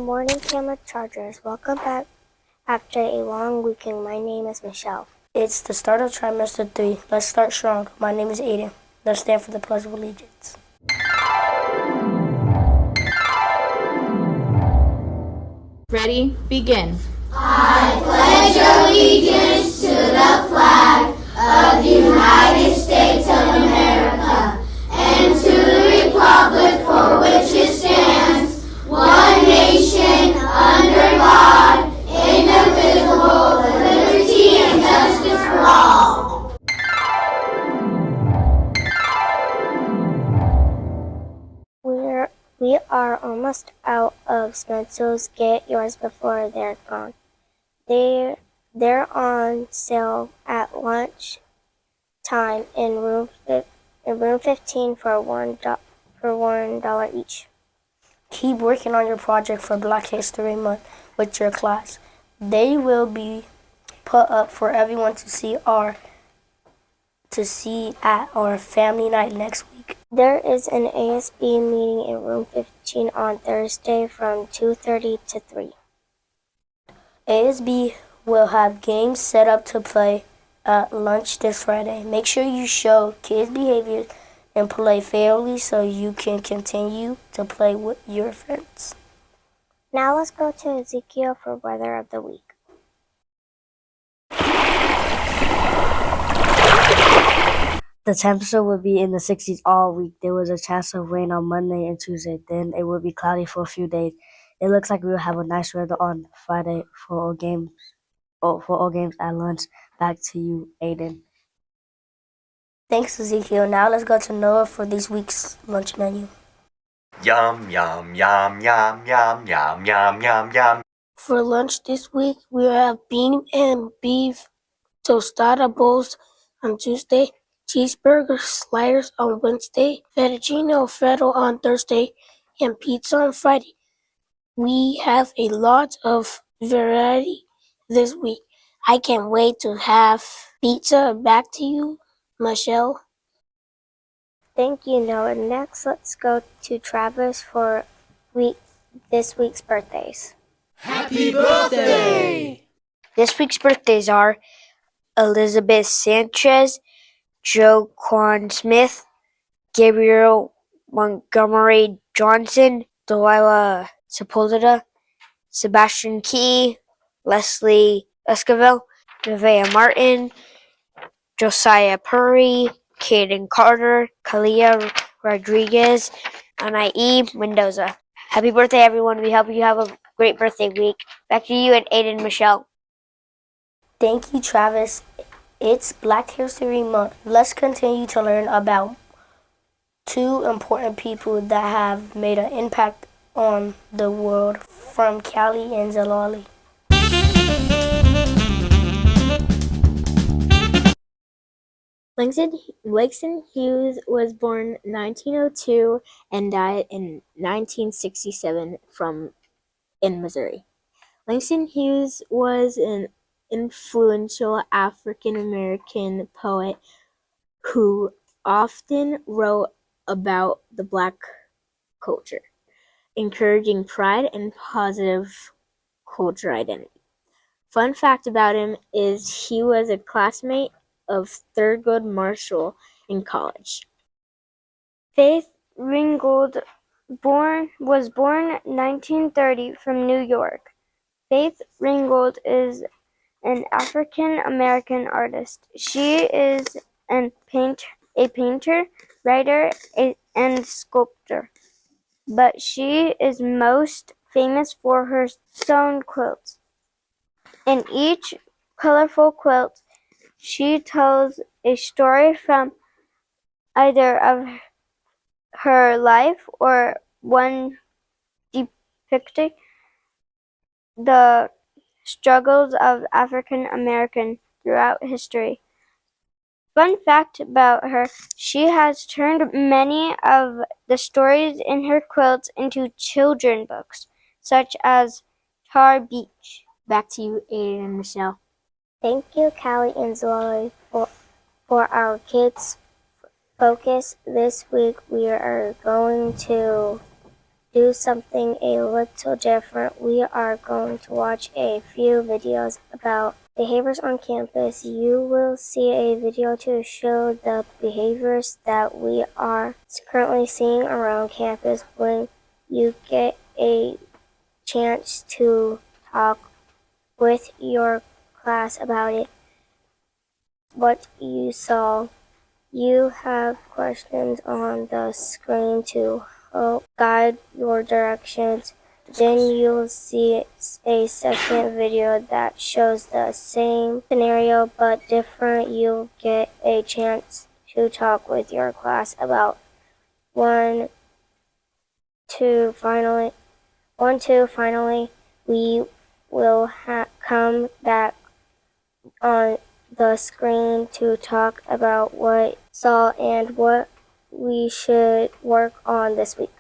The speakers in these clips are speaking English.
morning, Camera Chargers. Welcome back after a long weekend. My name is Michelle. It's the start of trimester 3. Let's start strong. My name is Aiden. Let's stand for the Pledge of Allegiance. Ready? Begin. I pledge allegiance to the flag of the United States of America and to the republic for which it stands, one nation, under God, indivisible, with liberty and justice for all. We are almost out of stencils. Get yours before they're gone. They're on sale at lunch time in room 15 for $1 each. Keep working on your project for Black History Month with your class. They will be put up for everyone to see at our family night next week. There is an ASB meeting in room 15 on Thursday from 2:30 to 3. ASB will have games set up to play at lunch this Friday. Make sure you show kids' behavior and play fairly so you can continue to play with your friends. Now let's go to Ezekiel for weather of the week. The temperature will be in the 60s all week. There was a chance of rain on Monday and Tuesday. Then it will be cloudy for a few days. It looks like we will have a nice weather on Friday for all games at lunch. Back to you, Aiden. Thanks, Ezekiel. Now let's go to Noah for this week's lunch menu. Yum, yum, yum, yum, yum, yum, yum, yum, yum. For lunch this week, we will have bean and beef tostada bowls on Tuesday, cheeseburger sliders on Wednesday, fettuccine alfredo on Thursday, and pizza on Friday. We have a lot of variety this week. I can't wait to have pizza. Back to you, Michelle. Thank you, Noah. Next, let's go to Travis for this week's birthdays. Happy birthday! This week's birthdays are Elizabeth Sanchez, Joe Quan Smith, Gabriel Montgomery Johnson, Delilah Sepulveda, Sebastian Key, Leslie Esquivel, Nevaeh Martin, Josiah Purry, Caden Carter, Kalia Rodriguez, and Anae Mendoza. Happy birthday, everyone. We hope you have a great birthday week. Back to you and Aiden Michelle. Thank you, Travis. It's Black History Month. Let's continue to learn about two important people that have made an impact on the world from Callie and Zalali. Langston Hughes was born 1902 and died in 1967 in Missouri. Langston Hughes was an influential African American poet who often wrote about the Black culture, encouraging pride and positive culture identity. Fun fact about him is he was a classmate of Thurgood Marshall in college. Faith Ringgold was born 1930 from New York. Faith Ringgold is an African American artist. She is a painter, writer, and sculptor, but she is most famous for her sewn quilts. In each colorful quilt, she tells a story from either of her life or one depicting the struggles of African Americans throughout history. Fun fact about her, she has turned many of the stories in her quilts into children's books, such as Tar Beach. Back to you, Aiden and Michelle. Thank you, Callie and Zoe, for our kids' focus. This week we are going to do something a little different. We are going to watch a few videos about behaviors on campus. You will see a video to show the behaviors that we are currently seeing around campus. When you get a chance to talk with your class about it, what you saw. You have questions on the screen to help guide your directions. Then you'll see a second video that shows the same scenario but different. You'll get a chance to talk with your class about one, two, finally, we will come back on the screen to talk about what saw and what we should work on this week.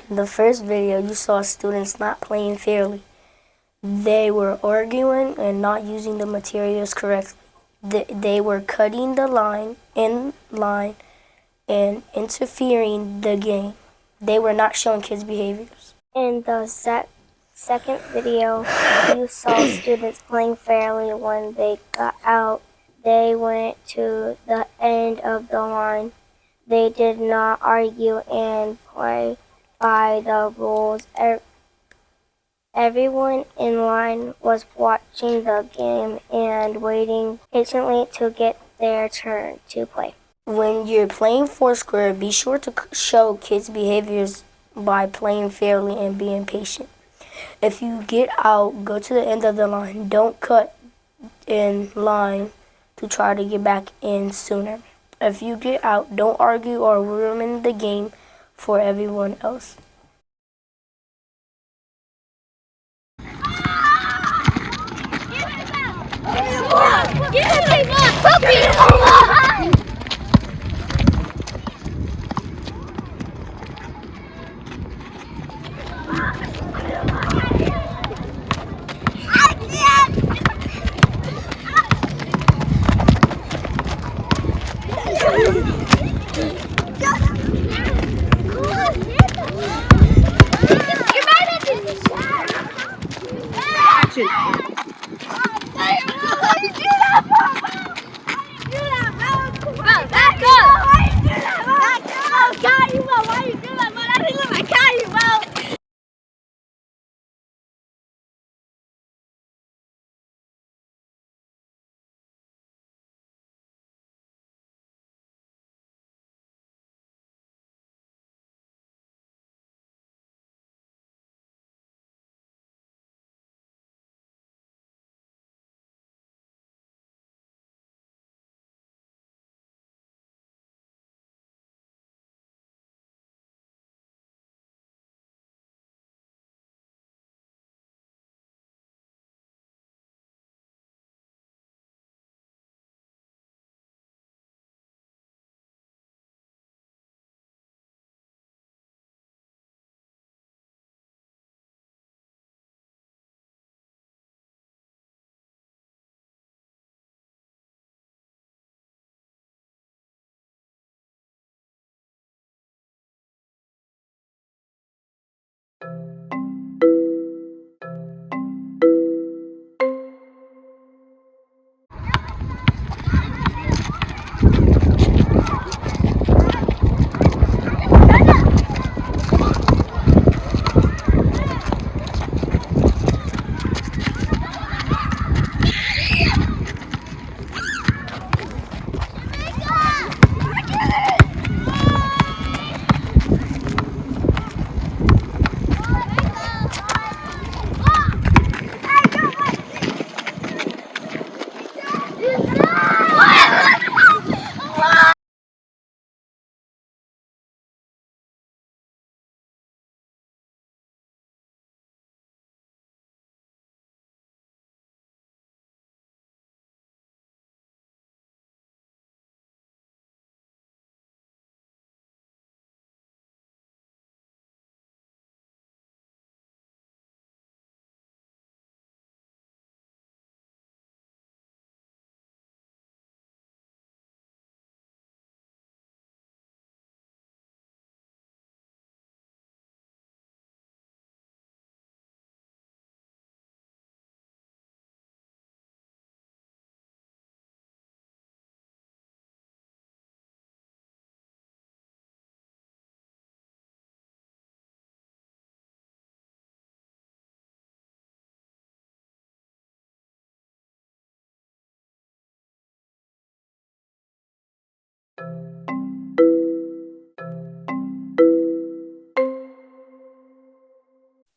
In the first video, you saw students not playing fairly. They were arguing and not using the materials correctly. They were cutting the line in line and interfering the game. They were not showing kids' behaviors. In the second video, you saw students playing fairly. When they got out, they went to the end of the line. They did not argue and play by the rules. Everyone in line was watching the game and waiting patiently to get their turn to play. When you're playing Foursquare, be sure to show kids' behaviors by playing fairly and being patient. If you get out, go to the end of the line. Don't cut in line to try to get back in sooner. If you get out, don't argue or ruin the game for everyone else.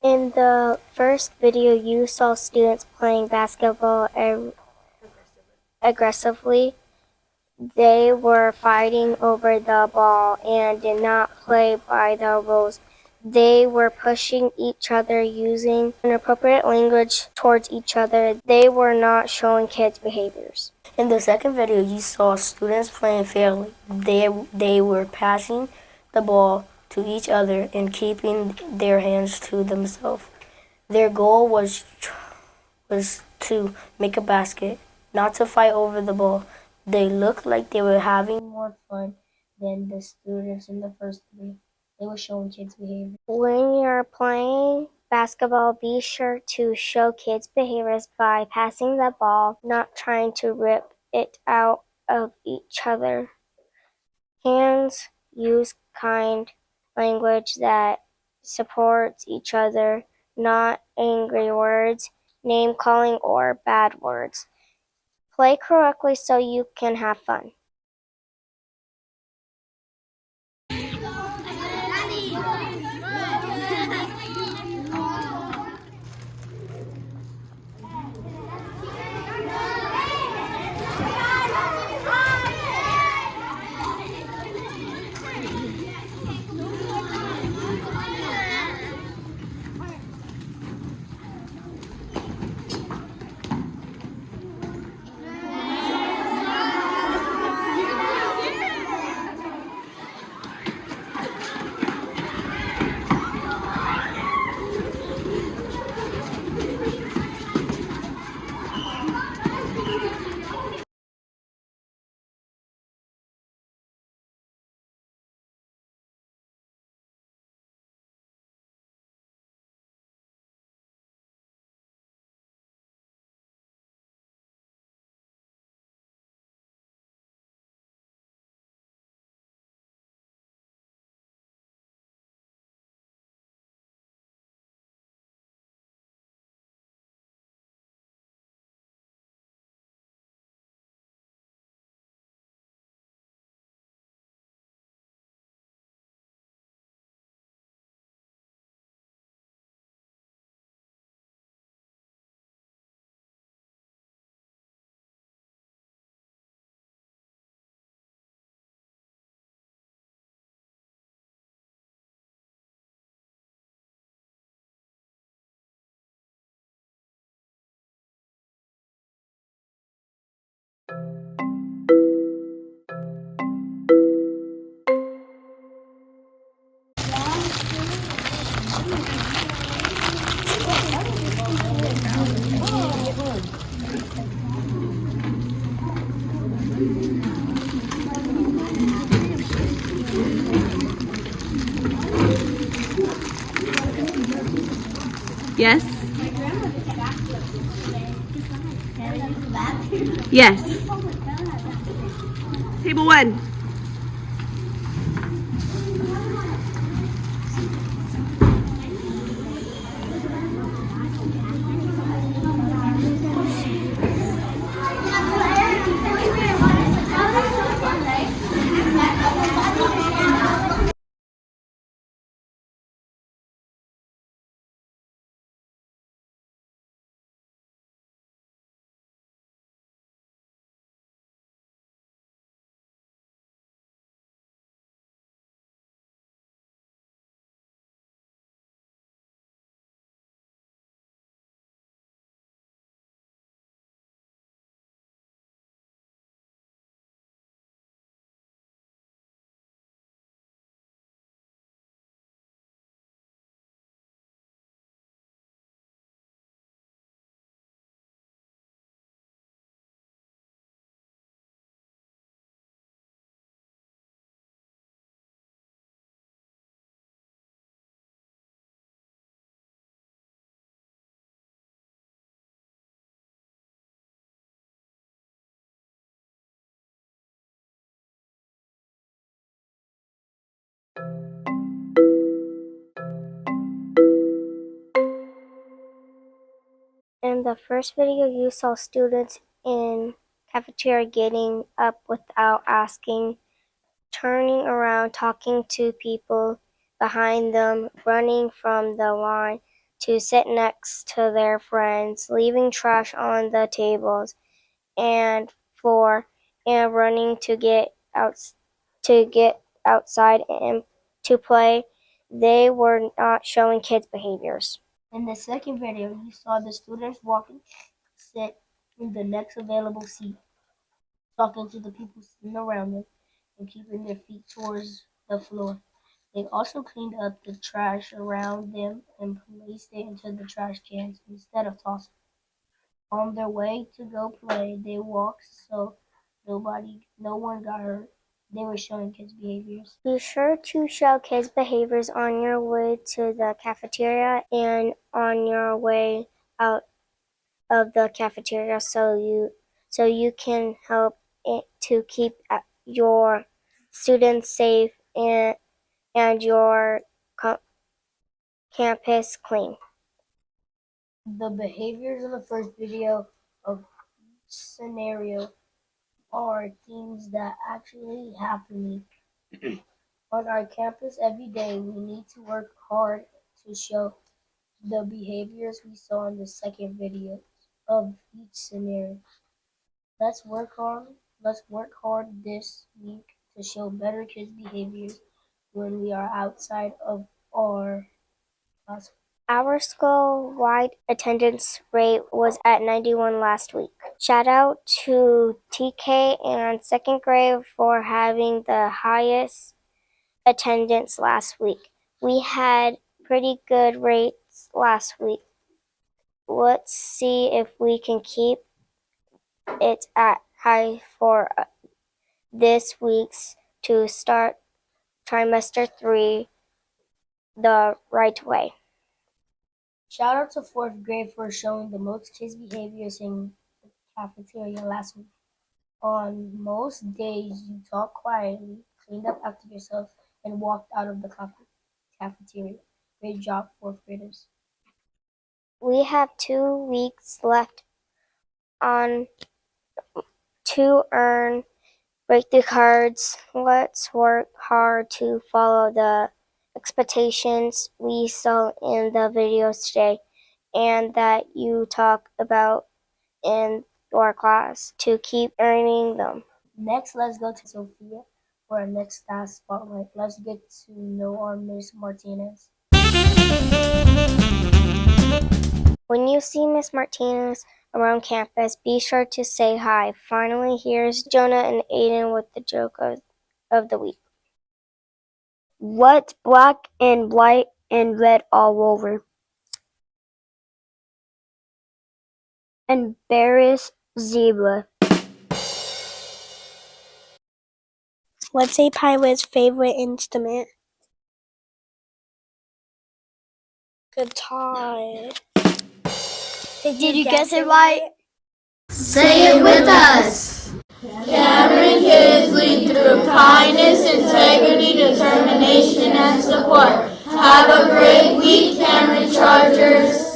In the first video, you saw students playing basketball aggressively. They were fighting over the ball and did not play by the rules. They were pushing each other using inappropriate language towards each other. They were not showing kids' behaviors. In the second video, you saw students playing fairly. They were passing the ball to each other and keeping their hands to themselves. Their goal was to make a basket, not to fight over the ball. They looked like they were having more fun than the students in the first video. They were showing kids' behavior. When you're playing basketball, be sure to show kids' behaviors by passing the ball, not trying to rip it out of each other. Hands, use kind language that supports each other, not angry words, name calling, or bad words. Play correctly so you can have fun. Yes? Yes. Table 1. In the first video, you saw students in cafeteria getting up without asking, turning around, talking to people behind them, running from the line to sit next to their friends, leaving trash on the tables and floor, and running to get outside and to play. They were not showing kids' behaviors. In the second video, you saw the students walking, sit in the next available seat, talking to the people sitting around them, and keeping their feet towards the floor. They also cleaned up the trash around them and placed it into the trash cans instead of tossing. On their way to go play, they walked so no one got hurt. They were showing kids' behaviors. Be sure to show kids' behaviors on your way to the cafeteria and on your way out of the cafeteria so you can help it to keep your students safe and your campus clean. The behaviors in the first video of each scenario are things that actually happen on our campus every day. We need to work hard to show the behaviors we saw in the second video of each scenario. Let's work hard this week to show better kids' behaviors when we are outside of our classroom. Our school-wide attendance rate was at 91 last week. Shout out to TK and second grade for having the highest attendance last week. We had pretty good rates last week. Let's see if we can keep it at high for this week's to start trimester 3 the right way. Shout out to fourth grade for showing the most kids' behaviors in the cafeteria last week. On most days, you talked quietly, cleaned up after yourself, and walked out of the cafeteria. Great job, fourth graders. We have 2 weeks left on to earn breakthrough cards. Let's work hard to follow the expectations we saw in the videos today and that you talk about in your class to keep earning them. Next, let's go to Sophia for our next class spotlight. Let's get to know our Miss Martinez. When you see Miss Martinez around campus, be sure to say hi. Finally, here's Jonah and Aiden with the joke of the week. What's black and white and red all over? Embarrassed zebra. What's a pilot's favorite instrument? Guitar. Did you guess it right? Say it with us. Cameron Kids lead through kindness, integrity, determination, and support. Have a great week, Cameron Chargers.